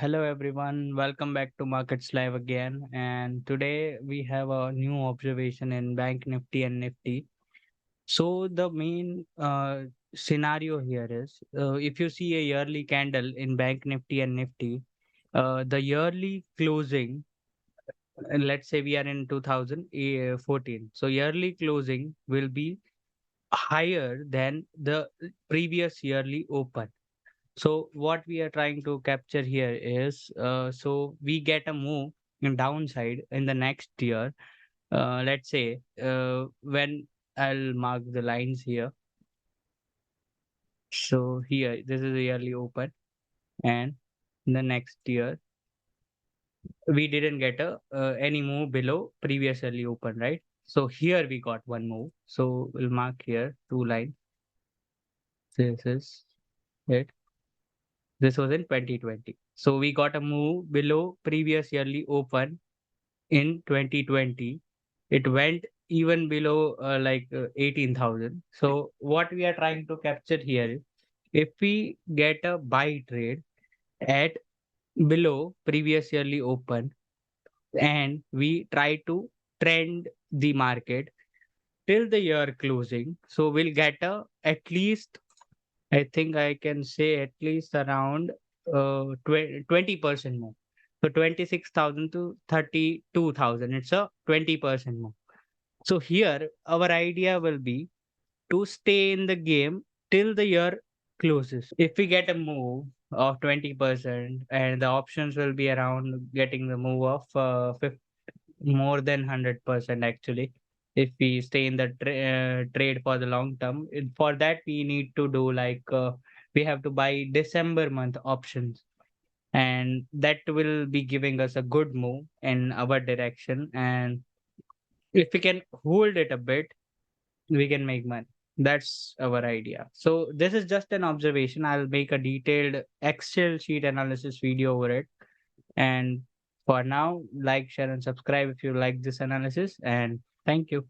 Hello everyone, welcome back to Markets Live again. And today we have a new observation in Bank Nifty and Nifty. So the main scenario here is if you see a yearly candle in Bank Nifty and Nifty, the yearly closing, and let's say we are in 2014. So yearly closing will be higher than the previous yearly open. So what we are trying to capture here is, so we get a move in downside in the next year. Let's say when I'll mark the lines here. So here, this is the yearly open, and the next year we didn't get a any move below previous yearly open, right? So here we got one move. So we'll mark here two lines. This is it. This was in 2020. So we got a move below previous yearly open in 2020. It went even below 18,000. So what we are trying to capture here is, if we get a buy trade at below previous yearly open and we try to trend the market till the year closing, so we'll get a at least, I think I can say at least around 20% more. So 26,000 to 32,000. It's a 20% more. So here our idea will be to stay in the game till the year closes. If we get a move of 20% and the options will be around getting the move of more than 100% actually, if we stay in the trade for the long term. For that we need to do we have to buy December month options, and that will be giving us a good move in our direction. And if we can hold it a bit, we can make money. That's our idea. So this is just an observation. I'll make a detailed Excel sheet analysis video over it. And for now, like, share, and subscribe if you like this analysis. And thank you.